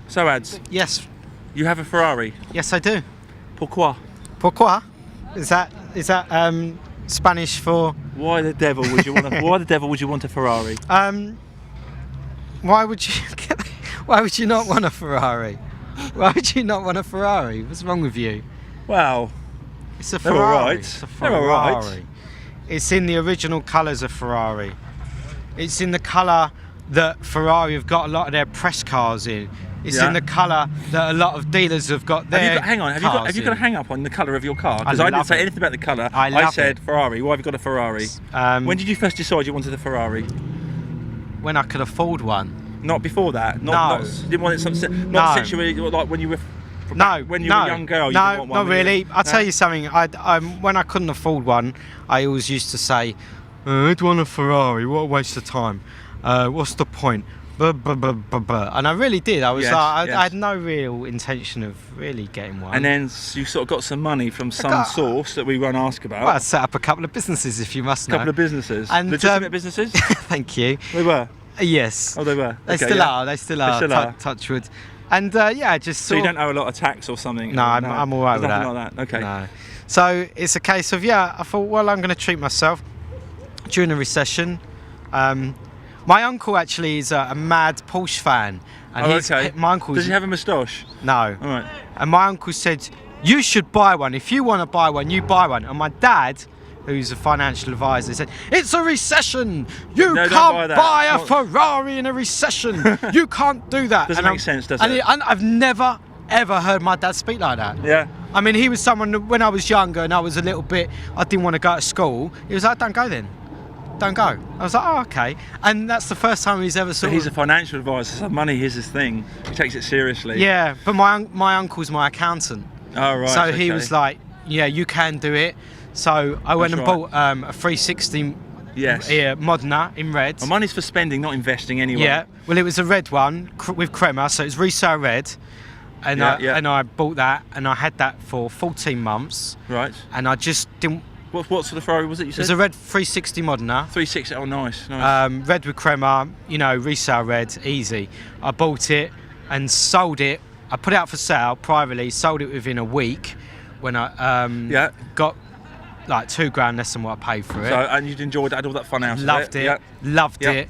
So, Ads, Yes, you have a Ferrari. yes, I do. Pourquoi? Pourquoi? Is that Spanish for? Why the devil would you want? Why the devil would you want a Ferrari? Why would you? Why would you not want a Ferrari? Why would you not want a Ferrari? What's wrong with you? Well, It's a they're Ferrari. all right. It's a They're all Ferrari. right. It's in the original colours of Ferrari. It's in the colour that Ferrari have got a lot of their press cars in. It's Yeah. in the colour that a lot of dealers have got their Hang on. Have you got a hang up on the colour of your car? Because I didn't love say it. anything about the colour. I love said it. Ferrari. Why have you got a Ferrari? When did you first decide you wanted a Ferrari? When I could afford one. Not before that. No. You didn't want it. Not since you were like when you were. When you were a young girl. You didn't want one, not really. I'll No? tell you something. When I couldn't afford one, I always used to say, "I'd want a Ferrari. What a waste of time. What's the point?" And I really did. I was Yes, I yes. had no real intention of really getting one. And then you sort of got some money from some source that we won't ask about. Well, I set up a couple of businesses, if you must know. A couple of businesses. And, Legitimate businesses? Thank you. They were? Yes. Oh, they were? They Okay, still yeah. are. They still are. still are. Touch wood. And yeah, just So you don't owe a lot of tax or something? No, I'm all right There's with nothing that. like that? Okay. No. So it's a case of, I thought, well, I'm going to treat myself during a recession. My uncle actually is a mad Porsche fan. And okay. My uncle Does he have a moustache? No. All right. And my uncle said, you should buy one. If you want to buy one, you buy one. And my dad, who's a financial advisor, said, it's a recession. You No, don't can't buy that. buy a Not- Ferrari in a recession. You can't do that. Doesn't And make sense, does and it? And I've never, ever heard my dad speak like that. Yeah. I mean, he was someone that when I was younger and I was a little bit, I didn't want to go to school. He was like, don't go then. Don't go. I was like, oh, okay. And that's the first time he's ever So sort he's a of... financial advisor, so money is his thing. He takes it seriously. Yeah, but my uncle's my accountant. Oh, right. So he okay. was like, yeah, you can do it. So I went That's and right. bought a 360 Yes. Modena in red. Well, money's for spending, not investing anyway. Yeah, well, it was a red one with crema, so it was resale red. And, Yeah. I bought that, and I had that for 14 months. Right. And I just didn't... What sort of Ferrari was it you It said? was a red 360 Modena. 360. Oh, nice. Nice. Red with crema, resale red, easy. I bought it and sold it. I put it out for sale privately, sold it within a week when I got like £2,000 less than what I paid for it. So, and you'd enjoyed it, had all that fun out Loved of it, Yeah. loved Yeah. it.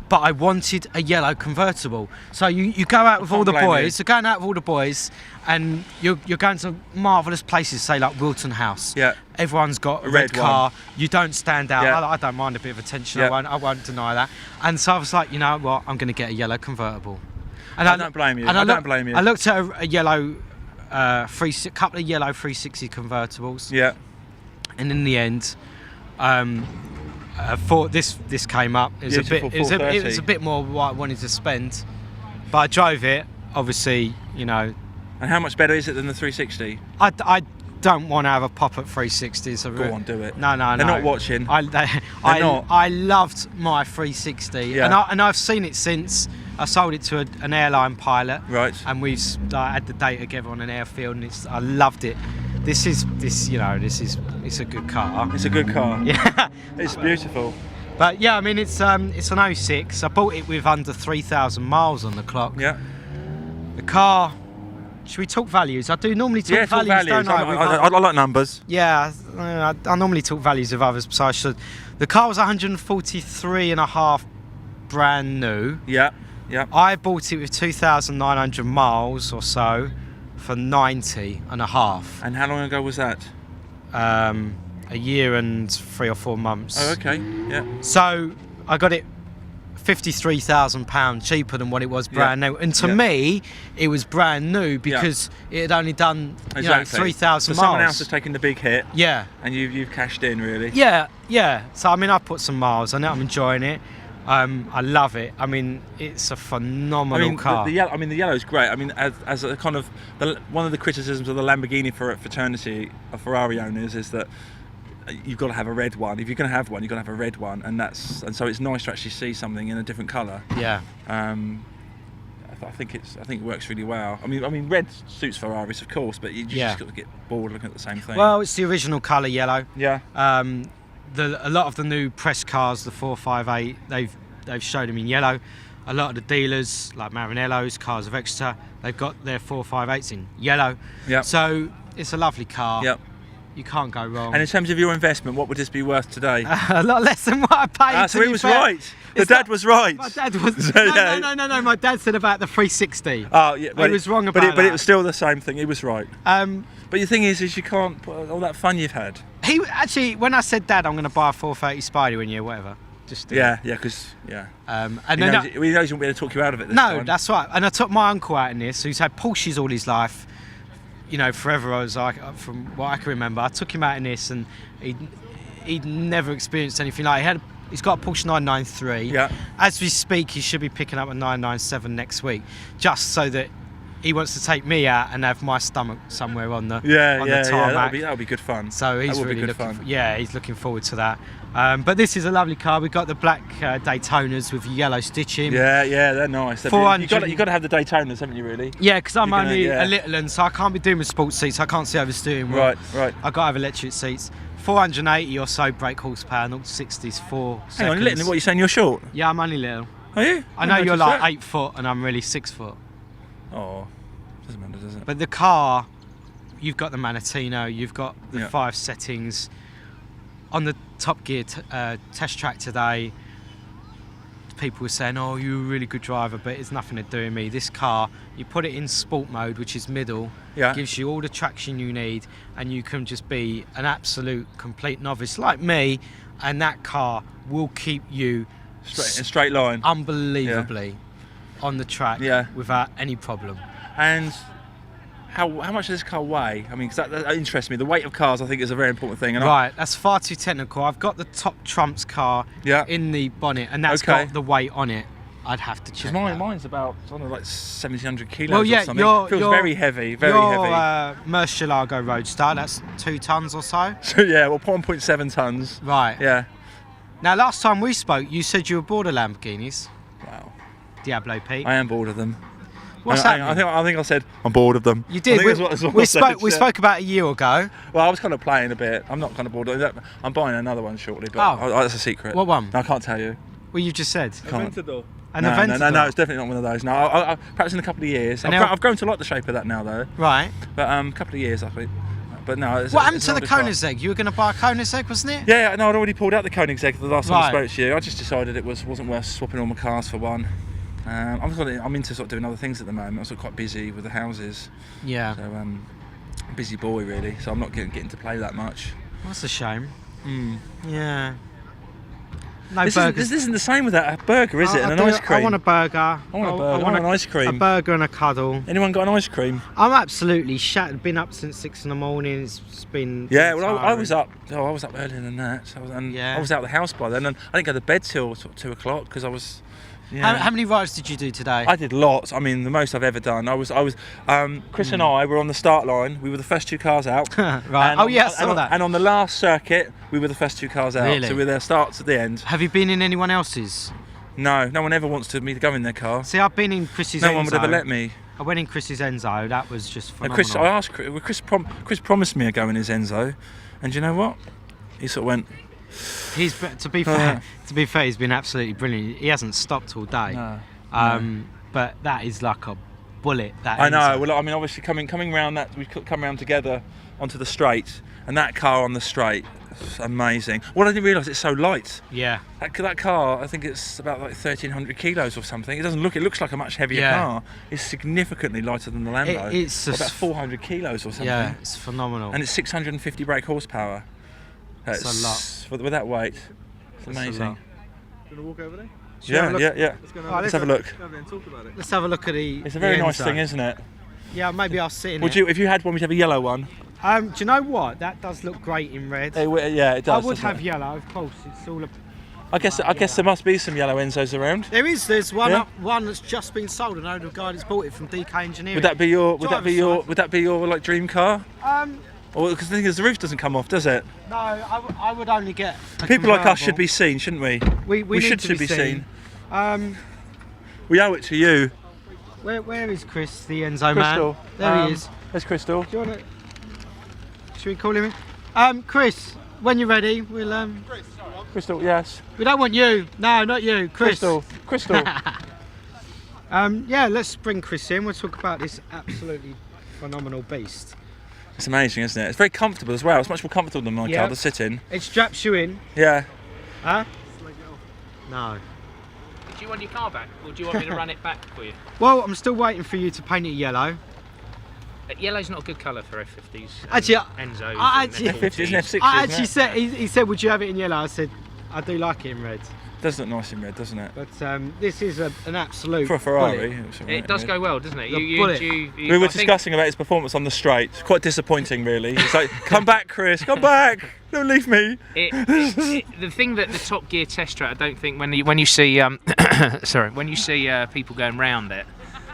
But I wanted a yellow convertible. So you go out with all the can't blame boys, you're going out with all the boys, and you're going to marvellous places, say like Wilton House. Yeah. Everyone's got a red red car. one. You don't stand out. Yeah. I don't mind a bit of attention. Yeah. I won't deny that. And so I was like, you know what? I'm going to get a yellow convertible. And I don't blame you. and I don't blame you. I looked at a yellow, couple of yellow 360 convertibles. Yeah. And in the end, thought this came up. It was Beautiful it was a bit more what I wanted to spend, but I drove it. Obviously, And how much better is it than the 360? I don't want to have a pop at 360s. Go on, do it. No. They're not watching. Not. I loved my 360, Yeah. and I've seen it since. I sold it to an airline pilot, Right. and we've had the day together on an airfield, and I loved it. It's a good car. It's a good car. Yeah. It's beautiful. But yeah, I mean it's an 06. I bought it with under 3,000 miles on the clock. Yeah. The car. Should we talk values? I do normally talk Talk values, don't I? I like numbers. Yeah, I normally talk values of others, so I should. The car was 143 and a half brand new. Yeah. Yeah. I bought it with 2,900 miles or so for 90 and a half. And how long ago was that? A year and 3 or 4 months. Oh, okay. Yeah. So I got it £53,000 cheaper than what it was brand new, and to me it was brand new because it had only done 3,000 so miles. someone else has taken the big hit. Yeah. And you've cashed in really. Yeah. So I mean, I put some miles on it. I'm enjoying it. I love it. I mean, it's a phenomenal car. The yellow's great. I mean, as a kind of one of the criticisms of the Lamborghini fraternity of Ferrari owners is that you've got to have a red one. If you're going to have one, you've got to have a red one, and so it's nice to actually see something in a different colour. Yeah. I think it works really well. I mean, red suits Ferraris, of course, but you just got to get bored looking at the same thing. Well, it's the original colour yellow. Yeah. A lot of the new press cars, the 458, they've showed them in yellow. A lot of the dealers, like Maranello's, Cars of Exeter, they've got their 458s in yellow. Yeah. So it's a lovely car. Yep. You can't go wrong. And in terms of your investment, what would this be worth today? A lot less than what I paid. So he was right. The dad was right. My dad was. No. My dad said about the 360. Oh yeah, he was wrong about that. But it was still the same thing. He was right. But the thing is you can't put all that fun you've had. He actually, when I said, Dad, I'm going to buy a 430 Spider in you, whatever. Just because And he then knows he won't be able to talk you out of it. This no, time. that's right. And I took my uncle out in this, who's had Porsches all his life. You know, forever. I was like, from what I can remember, I took him out in this, and he'd never experienced anything like it. He's got a Porsche 993. Yeah. As we speak, he should be picking up a 997 next week, just so that he wants to take me out and have my stomach somewhere on the tarmac. That'll be good fun. So he's really looking. He's looking forward to that. But this is a lovely car. We've got the black Daytonas with yellow stitching. Yeah, they're nice. You got to have the Daytonas, haven't you? Really? Yeah, because I'm only a little one, so I can't be doing with sports seats. I can't see over the steering wheel. Right. I got to have electric seats. 480 or so brake horsepower, 0 to 60s, 4 seconds. Hang on, what are you saying? You're short? Yeah, I'm only little. Are you? I know you're like 8 foot, and I'm really 6 foot. Oh, doesn't matter, does it? But the car, you've got the Manatino, you've got the 5 settings. On the Top Gear test track today, people were saying, "Oh, you're a really good driver," but it's nothing to do with me. This car, you put it in sport mode, which is middle, gives you all the traction you need, and you can just be an absolute complete novice like me, and that car will keep you straight line, unbelievably on the track without any problem. And how much does this car weigh? I mean, because that interests me. The weight of cars, I think, is a very important thing. And that's far too technical. I've got the top trumps car in the bonnet, and that's got the weight on it. I'd have to check. Mine's about like 1,700 kilos. Well, yeah, or something. It feels very heavy, very heavy. Murcielago Roadster, that's 2 tons or so. So 1.7 tons. Right. Yeah. Now, last time we spoke, you said you were bored of Lamborghinis. Wow. Diablo Pete. I am bored of them. What's happening? I think I said I'm bored of them. You did. We spoke about a year ago. Well, I was kind of playing a bit. I'm not kind of bored of them. I'm buying another one shortly, but that's a secret. What one? No, I can't tell you. Well, you just said. Aventador. No, it's definitely not one of those. No, perhaps in a couple of years. I've grown to like the shape of that now, though. Right. But a couple of years, I think. But no. What happened to the Koenigsegg? You were going to buy a Koenigsegg, wasn't it? Yeah, no, I'd already pulled out the Koenigsegg the last time I spoke to you. I just decided it wasn't worth swapping all my cars for one. I'm into sort of doing other things at the moment. I'm sort of quite busy with the houses. Yeah. So busy boy really. So I'm not getting to play that much. That's a shame. Mm. Yeah. This isn't the same without a burger, is it? And an ice cream. I want a burger. I want an ice cream. A burger and a cuddle. Anyone got an ice cream? I'm absolutely shattered. Been up since 6 in the morning. It's been. Yeah, well, I was up. I was up earlier than that. So I was out of the house by then, and I didn't go to bed till sort of 2 o'clock because I was. Yeah. How many rides did you do today? I did lots. I mean, the most I've ever done. Chris and I were on the start line. We were the first 2 cars out. Right. I saw that. And on the last circuit, we were the first 2 cars out. Really? So we were their starts at the end. Have you been in anyone else's? No one ever wants me to go in their car. See, I've been in Chris's Enzo. No one would ever let me. I went in Chris's Enzo. That was just phenomenal. I asked Chris promised me a go in his Enzo, and do you know what? He sort of went. To be fair, he's been absolutely brilliant. He hasn't stopped all day. No. But that is like a bullet. I know. Well, I mean, obviously coming round that, we come round together onto the straight, and that car on the straight, amazing. Well, I didn't realise it's so light. Yeah. That car, I think it's about like 1,300 kilos or something. It looks like a much heavier car. It's significantly lighter than the Lambo. It's about 400 kilos or something. Yeah, it's phenomenal. And it's 650 brake horsepower. That's a lot. With that weight, it's amazing. Do you want to walk over there? Yeah. Let's have a look. Let's have a look at the. It's a very nice thing, isn't it? Yeah, maybe I'll sit in it. If you had one, would you have a yellow one? Do you know what? That does look great in red. Yeah, it does. I would have yellow, of course. It's all. I guess there must be some yellow Enzos around. There is. There's one that's just been sold. I know the guy that's bought it from DK Engineering. Would that be your like dream car? Because the thing is, the roof doesn't come off, does it? No, I would only get. People like us should be seen, shouldn't we? We should be seen. We owe it to you. Where is Chris, the Enzo man? There he is. There's Crystal. Do you want to? Should we call him in? Chris, when you're ready, we'll. Crystal, yes. We don't want you. No, not you. Chris. Crystal. Yeah, let's bring Chris in. We'll talk about this absolutely phenomenal beast. It's amazing, isn't it? It's very comfortable as well. It's much more comfortable than my car to sit in. It straps you in. Yeah. Huh? No. Do you want your car back, or do you want me to run it back for you? Well, I'm still waiting for you to paint it yellow. Yellow's not a good colour for F50s. Actually, Enzo's. F50s and F60s. I actually said, he said, would you have it in yellow? I said, I do like it in red. Does look nice in red, doesn't it? But this is an absolute for a Ferrari. bullet. It does go well, doesn't it? We were discussing about his performance on the straight. It's quite disappointing, really. It's like, come back, Chris, come back. Don't leave me. The thing that the Top Gear test track, I don't think when you see people going round it,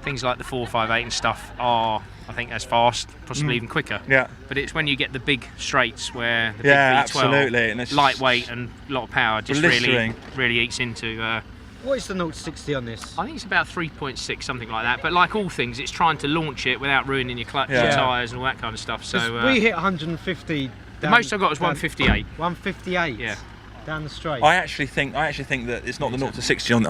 things like the 458 and stuff are, I think, as fast, possibly even quicker. Yeah. But it's when you get the big straights where the big V12, absolutely. And it's lightweight and a lot of power, just really eats into. What is the 0 to 60 on this? I think it's about 3.6, something like that. But like all things, it's trying to launch it without ruining your clutch, your tyres, and all that kind of stuff. So we hit 150. The most I got was 158. 158. Yeah. Down the straight. I actually think that it's not the 0 to 60 on.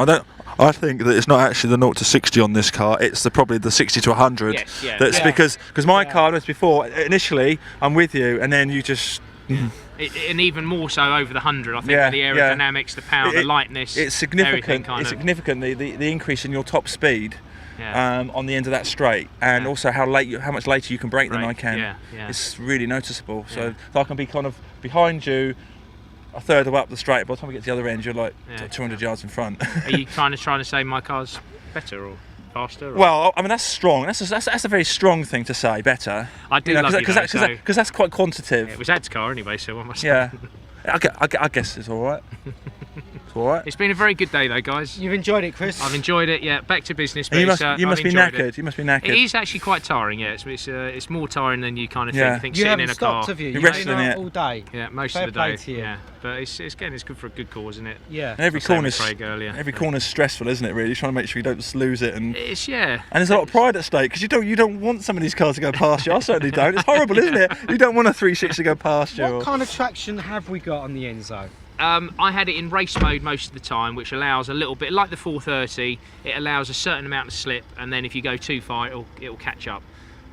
I think that it's not actually the 0 to 60 on this car. It's probably the 60 to 100. Yes, That's because my car was before. Initially, I'm with you, and then you just. And even more so over the 100. I think the aerodynamics, the power, the lightness. It's significant. It's significant. The increase in your top speed. On the end of that straight, and also how much later you can brake than I can. It's really noticeable. So I can be kind of behind you, a third of up the straight. By the time we get to the other end, you're like 200 yards in front. Are you trying to say my car's better or faster? Or? Well, I mean that's strong. That's a very strong thing to say. Better. I do love it because that's quite quantitative. It was Ed's car anyway, so what am I saying? Yeah. I guess it's all right. It's all right. It's been a very good day though, guys. You've enjoyed it, Chris? I've enjoyed it, yeah. Back to business. But you must be knackered. You must be knackered. It is actually quite tiring, yeah. It's more tiring than you kind of think. I think you sitting in a stopped, car. Have you? You're wrestling it all day. Yeah, most of the day. Yeah, but it's good for a good cause, isn't it? Yeah. And every corner's stressful, isn't it? Really, you're trying to make sure you don't just lose it. And it's And there's a lot of pride at stake because you don't want some of these cars to go past you. I certainly don't. It's horrible, isn't it? You don't want a 360 to go past you. What kind of traction have we got on the Enzo? I had it in race mode most of the time, which allows a little bit, like the 430, it allows a certain amount of slip, and then if you go too far, it'll catch up.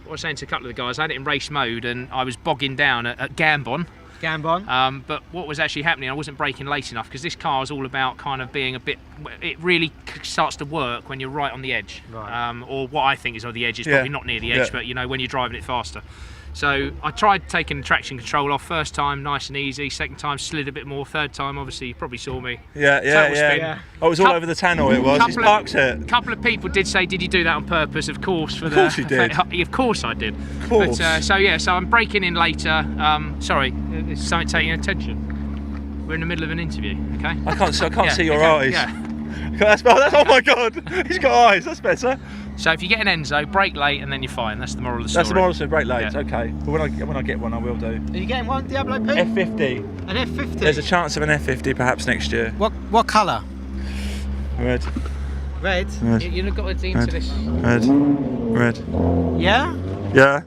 What I was saying to a couple of the guys, I had it in race mode, and I was bogging down at Gambon. But what was actually happening, I wasn't braking late enough, because this car is all about kind of being a bit, it really starts to work when you're right on the edge. Right. Or what I think is on the edge, is probably not near the edge, but you know, when you're driving it faster. So I tried taking the traction control off. First time, nice and easy. Second time, slid a bit more. Third time, obviously, you probably saw me. Yeah. Oh, it was all over the tannoy. It was. He's parked it. A couple of people did say, "Did you do that on purpose?" Of course. Of course you did. Of course I did. Of course. But, so I'm breaking in later. Sorry, there's something taking your attention. We're in the middle of an interview. Okay. I can't see your eyes. Yeah. That's oh my God. He's got eyes. That's better. So if you get an Enzo, brake late and then you're fine. That's the moral of the story. That's the moral of the story, brake late. Okay. But when I get one, I will do. Are you getting one, Diablo P? F50. An F50? There's a chance of an F50 perhaps next year. What colour? Red. Red? You've got to into this. Red. Yeah? Yeah.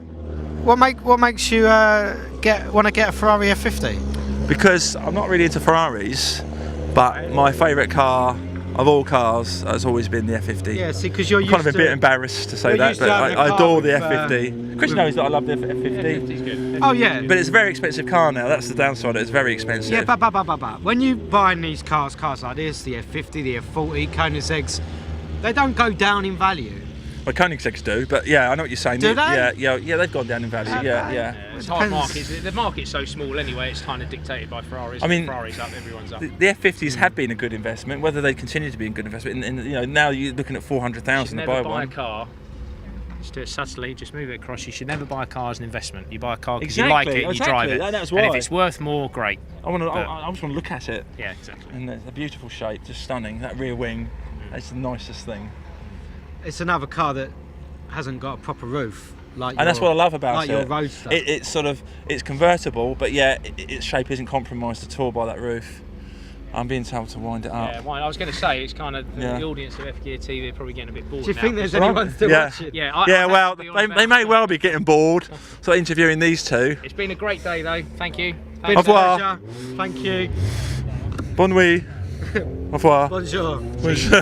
What makes you want to get a Ferrari F50? Because I'm not really into Ferraris, but my favourite car of all cars has always been the F50. Yeah, see, because you're I'm kind of a bit embarrassed to say that, but I adore the F50. Chris knows that I love the F50. F50's good. Oh yeah. But it's a very expensive car now. That's the downside. It's very expensive. Yeah, but when you buying these cars like this, the F50, the F40, Koenigsegg's, they don't go down in value. Well, Koenigsegg's do, but yeah, I know what you're saying. Do they? Yeah, they've gone down in value. Yeah. It's hard market. The market's so small anyway. It's kind of dictated by Ferraris. I mean, Ferrari's up, everyone's up. The F50s have been a good investment. Whether they continue to be a good investment, and now you're looking at 400,000 to buy one. Never buy a car. Just do it subtly. Just move it across. You should never buy a car as an investment. You buy a car because you like it, and you drive it. That's why. And if it's worth more, great. I just want to look at it. Yeah, exactly. And it's a beautiful shape, just stunning. That rear wing, it's the nicest thing. It's another car that hasn't got a proper roof, and that's what I love about it. Like your Roadster. It's convertible, but yeah, its shape isn't compromised at all by that roof. I'm being told to wind it up. Yeah, I was going to say, it's kind of the audience of F-Gear TV are probably getting a bit bored. Do you now, think there's anyone still watching? Yeah, well, they may well be getting bored. So interviewing these two. It's been a great day though. Thank you. Au revoir. Thank you. Bonne nuit. Au revoir. Bonjour. Bonjour.